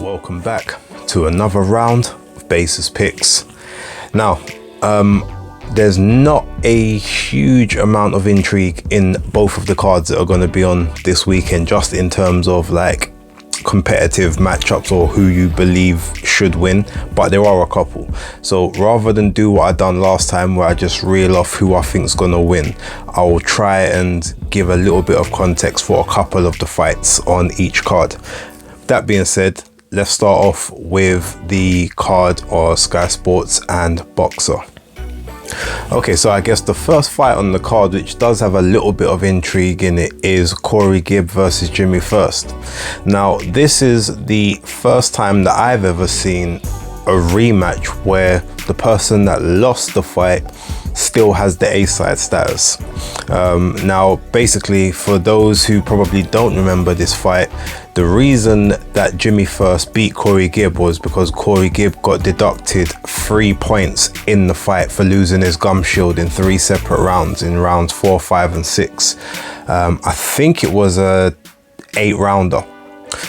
welcome back to another round of Basis Picks. Now, there's not a huge amount of intrigue in both of the cards that are going to be on this weekend, just in terms of like competitive matchups or who you believe should win, but there are a couple. So rather than do what I done last time where I just reel off who I think's gonna win, I will try and give a little bit of context for a couple of the fights on each card. That being said, let's start off with the card of Sky Sports and Boxer. Okay, so I guess the first fight on the card, which does have a little bit of intrigue in it, is Corey Gibb versus Jimmy First. Now, this is the first time that I've ever seen a rematch where the person that lost the fight still has the A-side status. Now, basically, for those who probably don't remember this fight, the reason that Jimmy First beat Corey Gibb was because Corey Gibb got deducted 3 points in the fight for losing his gum shield in 3 separate rounds, in rounds 4, 5 and 6. I think it was a 8-rounder.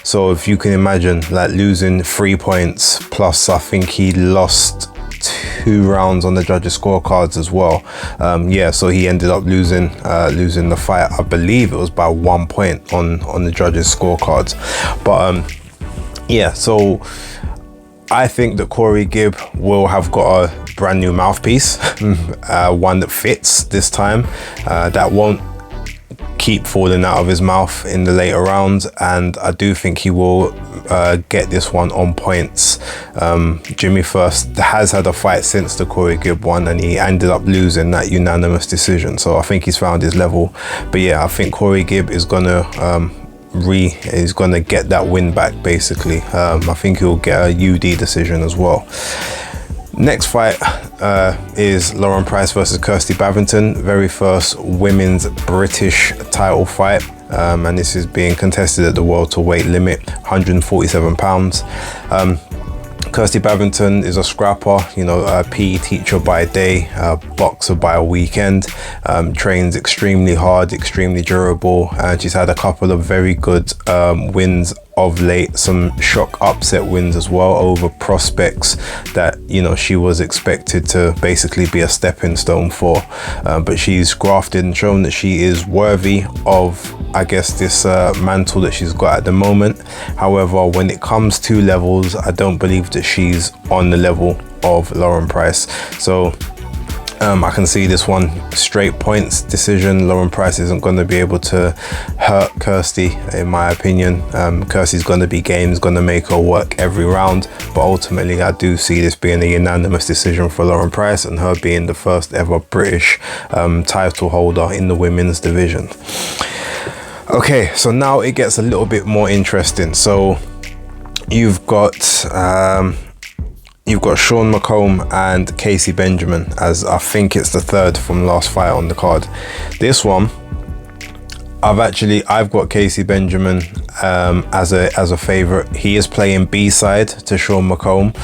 So if you can imagine, like, losing 3 points, plus I think he lost 2 rounds on the judges' scorecards as well. So he ended up losing the fight. I believe it was by 1 point on the judges' scorecards. But so I think that Corey Gibb will have got a brand new mouthpiece, one that fits this time, that won't keep falling out of his mouth in the later rounds, and I do think he will get this one on points. Jimmy First has had a fight since the Corey Gibb one, and he ended up losing that unanimous decision, so I think he's found his level. But yeah, I think Corey Gibb is gonna get that win back, basically. I think he'll get a UD decision as well. Next fight is Lauren Price versus Kirsty Bavington, very first women's British title fight, and this is being contested at the welterweight limit, 147 pounds. Kirsty Bavington is a scrapper, a PE teacher by day, boxer by a weekend, trains extremely hard, extremely durable, and she's had a couple of very good wins of late, some shock upset wins as well over prospects that she was expected to basically be a stepping stone for, but she's grafted and shown that she is worthy of, I guess, this mantle that she's got at the moment. However, when it comes to levels, I don't believe that she's on the level of Lauren Price. So I can see this one straight points decision. Lauren Price isn't going to be able to hurt Kirsty, in my opinion. Kirsty's going to be game, is going to make her work every round, but ultimately I do see this being a unanimous decision for Lauren Price, and her being the first ever British title holder in the women's division. Okay, so now it gets a little bit more interesting. So you've got Sean McComb and Casey Benjamin, as I think it's the third from last fight on the card. This one, I've got Casey Benjamin as a favorite. He is playing B-side to Sean McComb,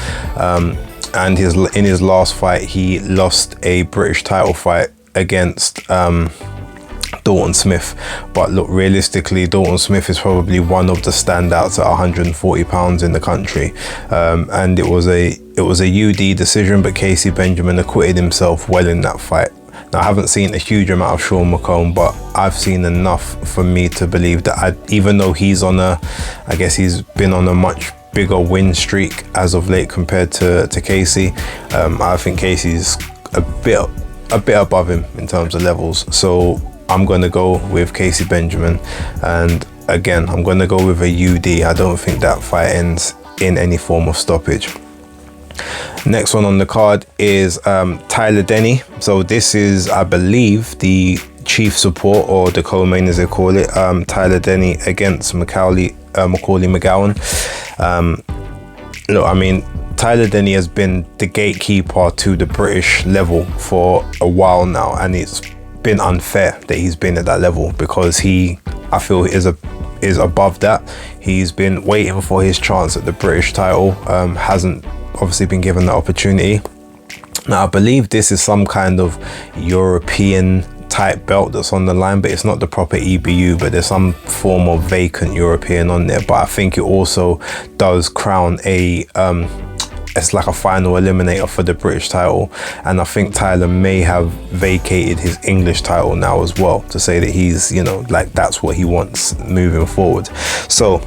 and in his last fight he lost a British title fight against Dalton Smith. But look, realistically, Dalton Smith is probably one of the standouts at 140 pounds in the country, and it was a UD decision, but Casey Benjamin acquitted himself well in that fight. Now, I haven't seen a huge amount of Sean McComb, but I've seen enough for me to believe that even though he's been on a much bigger win streak as of late compared to Casey, I think Casey's a bit above him in terms of levels. So I'm going to go with Casey Benjamin, and again, I'm going to go with a UD. I don't think that fight ends in any form of stoppage. Next one on the card is Tyler Denny. So this is, I believe, the chief support, or the co-main as they call it, Tyler Denny against Macaulay McGowan. Look, I mean, Tyler Denny has been the gatekeeper to the British level for a while now, and it's been unfair that he's been at that level, because I feel is above that. He's been waiting for his chance at the British title, hasn't obviously been given the opportunity. Now, I believe this is some kind of European type belt that's on the line, but it's not the proper EBU, but there's some form of vacant European on there. But I think it also does crown a it's like a final eliminator for the British title, and I think Tyler may have vacated his English title now as well, to say that he's, you know, like that's what he wants moving forward. So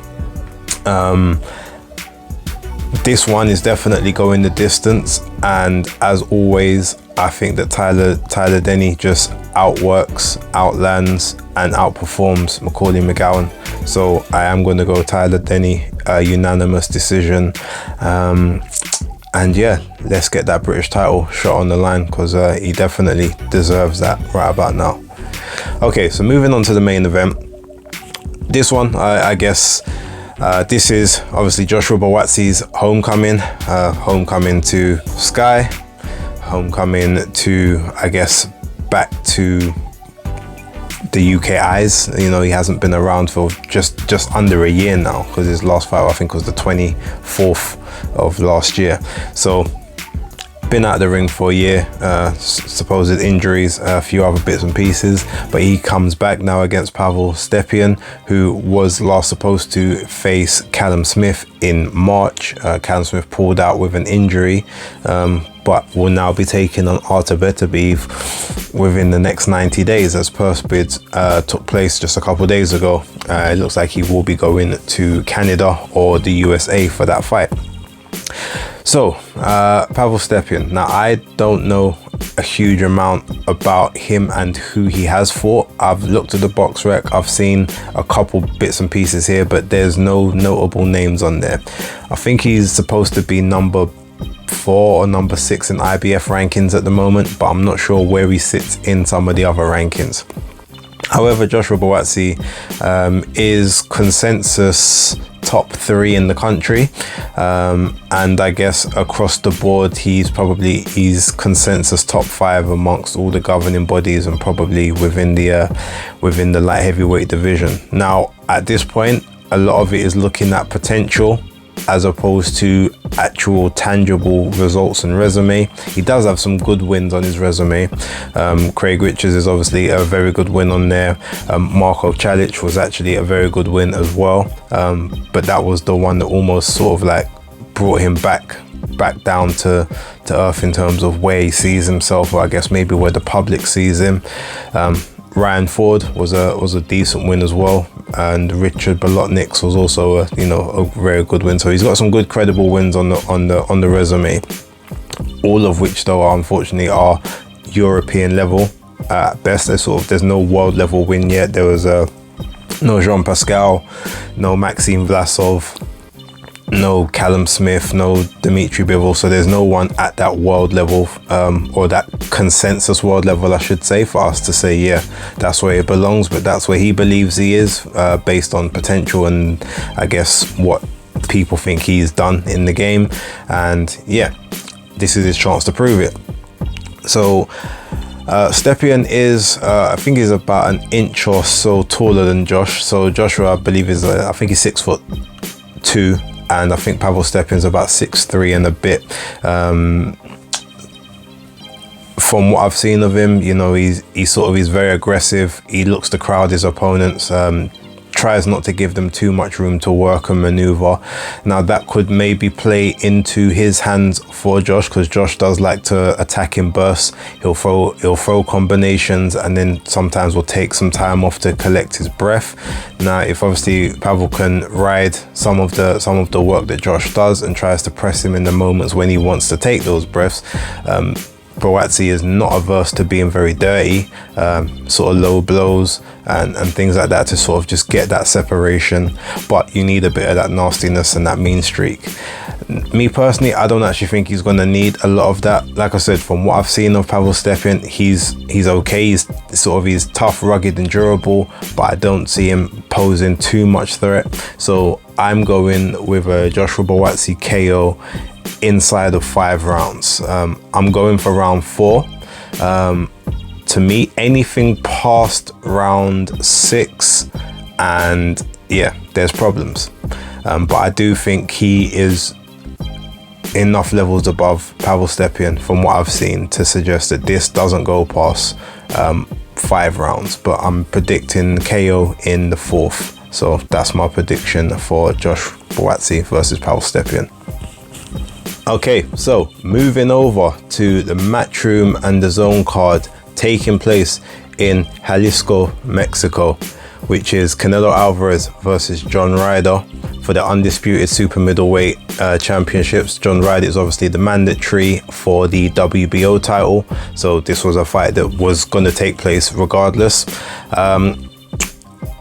this one is definitely going the distance, and as always, I think that Tyler Denny just outworks, outlands, and outperforms Macaulay McGowan. So I am going to go Tyler Denny, unanimous decision. And yeah, let's get that British title shot on the line, because he definitely deserves that right about now. Okay, so moving on to the main event. This one, I guess, this is obviously Joshua Buatsi's homecoming, homecoming to Sky, homecoming to, I guess, back to the UK eyes. You know, he hasn't been around for just under a year now, because his last fight I think was the 24th of last year. So been out of the ring for a year, supposed injuries, a few other bits and pieces, but he comes back now against Pavel Stepien, who was last supposed to face Callum Smith in March. Callum Smith pulled out with an injury, but will now be taking on Artur Beterbiev within the next 90 days, as purse bids took place just a couple of days ago. It looks like he will be going to Canada or the USA for that fight. So Pavel Stepien, now I don't know a huge amount about him and who he has fought. I've looked at the box rec, I've seen a couple bits and pieces here, but there's no notable names on there. I think he's supposed to be number 4 or number 6 in IBF rankings at the moment, but I'm not sure where he sits in some of the other rankings. However, Joshua Buatsi is consensus top 3 in the country, and I guess across the board he's consensus top 5 amongst all the governing bodies, and probably within the light heavyweight division. Now at this point, a lot of it is looking at potential as opposed to actual tangible results and resume. He does have some good wins on his resume. Craig Richards is obviously a very good win on there. Marko Calic was actually a very good win as well, but that was the one that almost sort of like brought him back down to earth in terms of where he sees himself, or I guess maybe where the public sees him. Ryan Ford was a decent win as well, and Richard Bolotniks was also a very good win. So he's got some good credible wins on the resume, all of which though unfortunately are European level at best. There's no world level win yet. There was no Jean Pascal, no Maxime Vlasov, no Callum Smith, no Dimitri Bivol. So there's no one at that world level, or that consensus world level, I should say, for us to say, yeah, that's where he belongs. But that's where he believes he is, based on potential and I guess what people think he's done in the game. And yeah, this is his chance to prove it. So Stepien is, I think he's about an inch or so taller than Josh. So Joshua, I believe, is I think he's 6'2", and I think Pavel Stepien's about 6'3" and a bit. From what I've seen of him, you know, he's very aggressive. He looks to crowd his opponents, tries not to give them too much room to work and maneuver. Now that could maybe play into his hands for Josh, because Josh does like to attack in bursts. He'll throw combinations, and then sometimes will take some time off to collect his breath. Now if obviously Pavel can ride some of the work that Josh does and tries to press him in the moments when he wants to take those breaths, Buatsi is not averse to being very dirty, sort of low blows and things like that, to sort of just get that separation. But you need a bit of that nastiness and that mean streak. Me personally, I don't actually think he's going to need a lot of that. Like I said, from what I've seen of Pavel Stepien, he's okay. He's tough, rugged and durable, but I don't see him posing too much threat. So I'm going with a Joshua Buatsi KO inside of 5 rounds. I'm going for round 4. To me, anything past round 6, and yeah, there's problems. But I do think he is enough levels above Pavel Stepien from what I've seen to suggest that this doesn't go past 5 rounds, but I'm predicting KO in the 4th. So that's my prediction for Josh Buatsi versus Paul Stepien. Okay, so moving over to the Matchroom and the Zone card taking place in Jalisco, Mexico, which is Canelo Alvarez versus John Ryder for the undisputed super middleweight championships. John Ryder is obviously the mandatory for the WBO title, so this was a fight that was going to take place regardless.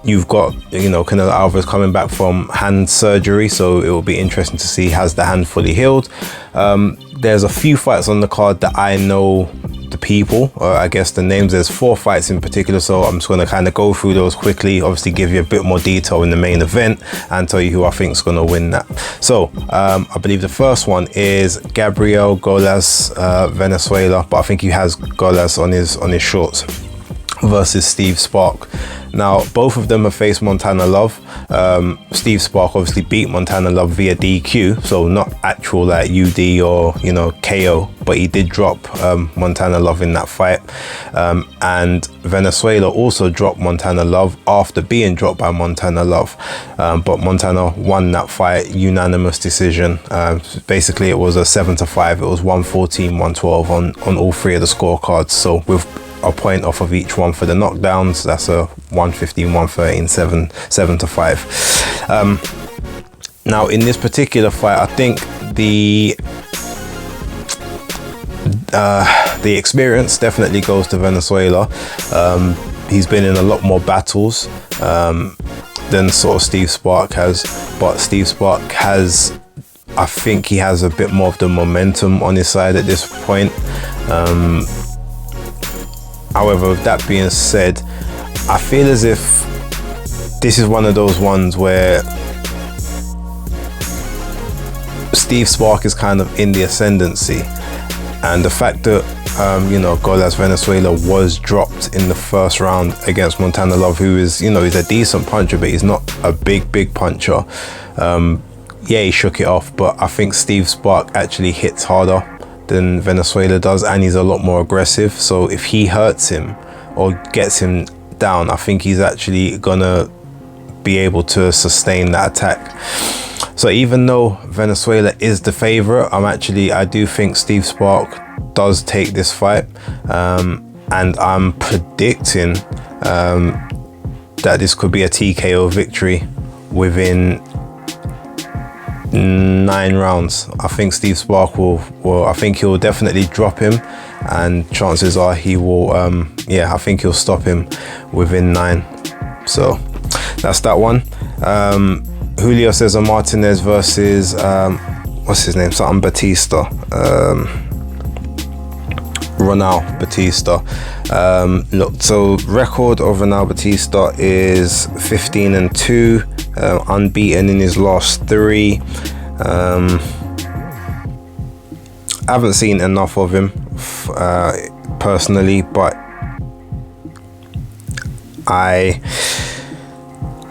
You've got, you know, Canelo Alvarez coming back from hand surgery, so it will be interesting to see has the hand fully healed. There's a few fights on the card that I know the people, or I guess the names. There's 4 fights in particular, so I'm just going to kind of go through those quickly, obviously give you a bit more detail in the main event and tell you who I think is going to win that. So I believe the first one is Gabriel Golas, Venezuela, but I think he has Golas on his shorts, versus Steve Spark. Now both of them have faced Montana Love. Steve Spark obviously beat Montana Love via DQ, so not actual like UD or, you know, KO, but he did drop Montana Love in that fight. And Venezuela also dropped Montana Love after being dropped by Montana Love, but Montana won that fight unanimous decision. Basically it was a 7-5. It was 114-112 on all 3 of the scorecards, so with a point off of each one for the knockdowns. That's a 115-113, 7-5. Now in this particular fight, I think the experience definitely goes to Venezuela. He's been in a lot more battles than sort of Steve Spark has, but Steve Spark has, I think he has a bit more of the momentum on his side at this point. However, with that being said, I feel as if this is one of those ones where Steve Spark is kind of in the ascendancy, and the fact that you know, Golas Venezuela was dropped in the first round against Montana Love, who is, you know, he's a decent puncher, but he's not a big puncher. Yeah, he shook it off, but I think Steve Spark actually hits harder than Venezuela does, and he's a lot more aggressive. So if he hurts him or gets him down, I think he's actually gonna be able to sustain that attack. So even though Venezuela is the favorite, I do think Steve Spark does take this fight, and I'm predicting that this could be a TKO victory within 9 rounds. I think Steve Spark will I think he'll definitely drop him, and chances are he will I think he'll stop him within 9. So that's that one. Julio Cesar Martinez versus what's his name, something Batista, Ronald Batista. Look, so record of Ronald Batista is 15-2, unbeaten in his last 3. I haven't seen enough of him personally, but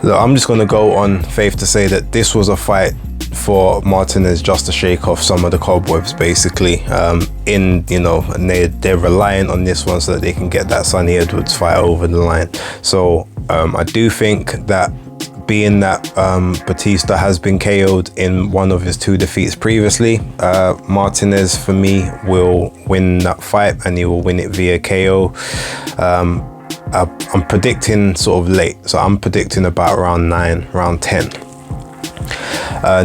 I'm just going to go on faith to say that this was a fight for Martinez just to shake off some of the cobwebs, basically. And they're reliant on this one so that they can get that Sonny Edwards fight over the line. So I do think that, being that Batista has been KO'd in one of his 2 defeats previously, Martinez for me will win that fight, and he will win it via KO. I'm predicting sort of late, so I'm predicting about round 9, round 10.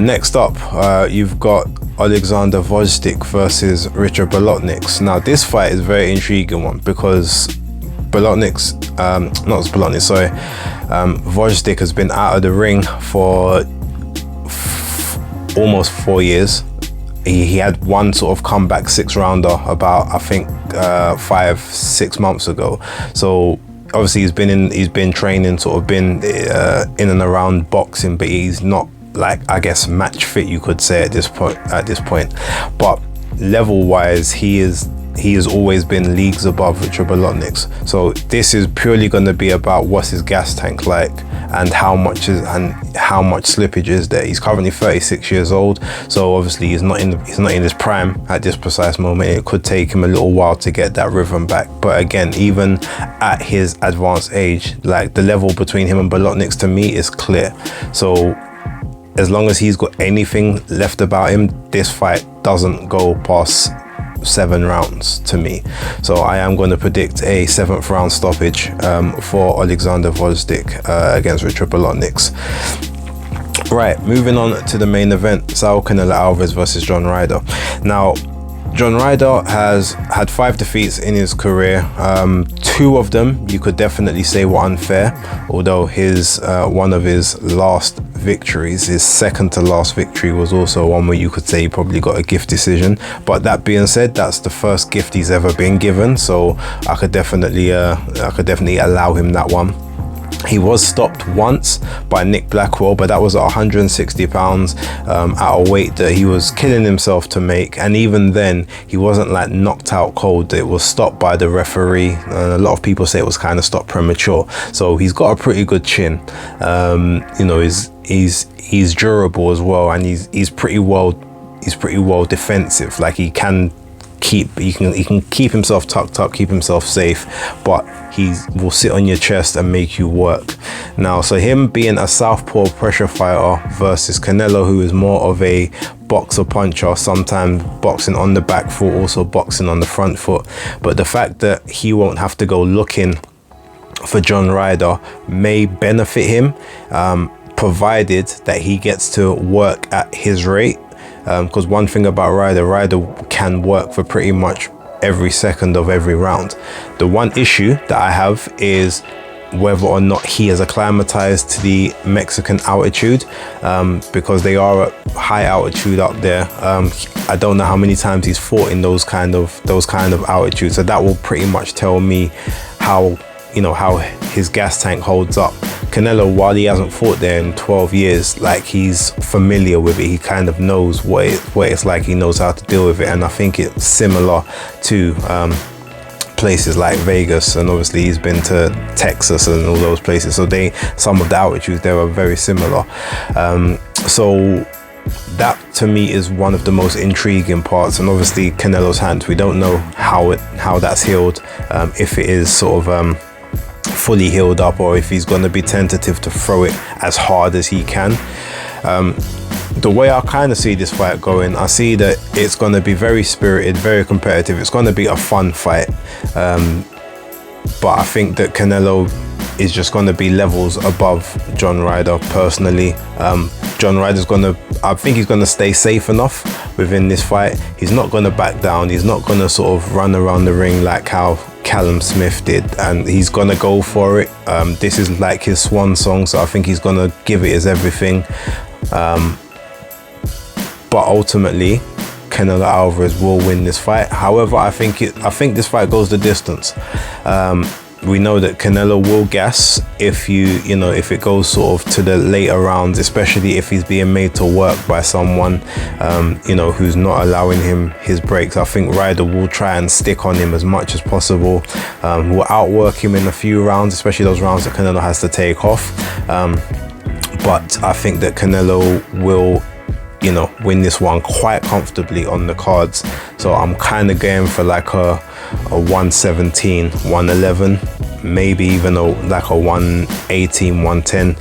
Next up, you've got Alexander Vojtic versus Richard Bolotniks. Now this fight is a very intriguing one because Vojtic has been out of the ring for almost 4 years. He had one sort of comeback 6-rounder about, I think, 5-6 months ago. So obviously he's been training, sort of been in and around boxing, but he's not, like, I guess, match fit, you could say, at this point. But level wise, he has always been leagues above Richard Bolotniks. So this is purely going to be about what's his gas tank like and how much slippage is there. He's currently 36 years old, so obviously he's not in his prime at this precise moment. It could take him a little while to get that rhythm back. But again, even at his advanced age, like, the level between him and Bolotniks to me is clear. So as long as he's got anything left about him, this fight doesn't go past 7 rounds to me. So I am going to predict a 7th round stoppage for Alexander Gvozdyk against Richard Bolotniks. Right, moving on to the main event, Saul Canelo Alvarez versus John Ryder. Now, John Ryder has had 5 defeats in his career. 2 of them you could definitely say were unfair, although his one of his last victories, his second to last victory, was also one where you could say he probably got a gift decision. But that being said, that's the first gift he's ever been given, so I could definitely allow him that one. He was stopped once by Nick Blackwell, but that was at 160 pounds at a weight that he was killing himself to make, and even then he wasn't like knocked out cold. It was stopped by the referee, and a lot of people say it was kind of stopped premature. So he's got a pretty good chin. You know, he's durable as well, and he's pretty well defensive. Like, he can keep himself tucked up, keep himself safe, but he will sit on your chest and make you work. Now, so him being a southpaw pressure fighter versus Canelo, who is more of a boxer puncher, sometimes boxing on the back foot, also boxing on the front foot. But the fact that he won't have to go looking for John Ryder may benefit him, provided that he gets to work at his rate. Because one thing about Ryder can work for pretty much every second of every round. The one issue that I have is whether or not he is acclimatized to the Mexican altitude, because they are at high altitude up there. I don't know how many times he's fought in those kind of altitudes, so that will pretty much tell me how his gas tank holds up. Canelo, while he hasn't fought there in 12 years, like, he's familiar with it. He kind of knows what it's like. He knows how to deal with it, and I think it's similar to places like Vegas, and obviously he's been to Texas and all those places. So some of the altitudes there are very similar. So that to me is one of the most intriguing parts. And obviously Canelo's hand, we don't know how that's healed, if it is sort of fully healed up, or if he's going to be tentative to throw it as hard as he can. The way I kind of see this fight going, I see that it's going to be very spirited, very competitive. It's going to be a fun fight, but I think that Canelo is just going to be levels above John Ryder personally. John Ryder's I think he's going to stay safe enough within this fight. He's not going to back down. He's not going to sort of run around the ring like how Callum Smith did, and he's going to go for it. This is like his swan song, so I think he's going to give it his everything. But ultimately, Canelo Alvarez will win this fight. However, I think this fight goes the distance. We know that Canelo will gas if it goes sort of to the later rounds, especially if he's being made to work by someone who's not allowing him his breaks. I think Ryder will try and stick on him as much as possible. Will outwork him in a few rounds, especially those rounds that Canelo has to take off. But I think that Canelo will win this one quite comfortably on the cards. So I'm kind of going for like a 117, 111, maybe even like a 118, 110.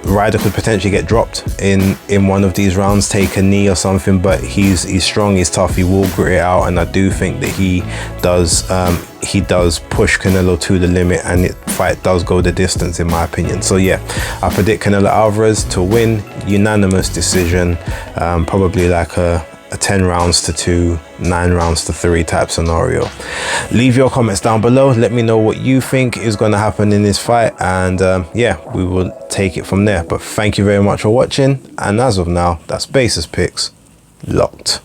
Ryder could potentially get dropped in one of these rounds, take a knee or something, but he's strong, he's tough, he will grit it out, and I do think that he does push Canelo to the limit, and the fight does go the distance in my opinion. So yeah, I predict Canelo Alvarez to win, unanimous decision, probably like a 10 rounds to 2, 9 rounds to 3 type scenario. Leave your comments down below, let me know what you think is going to happen in this fight, and yeah, we will take it from there. But thank you very much for watching, and as of now, that's Basis Picks locked.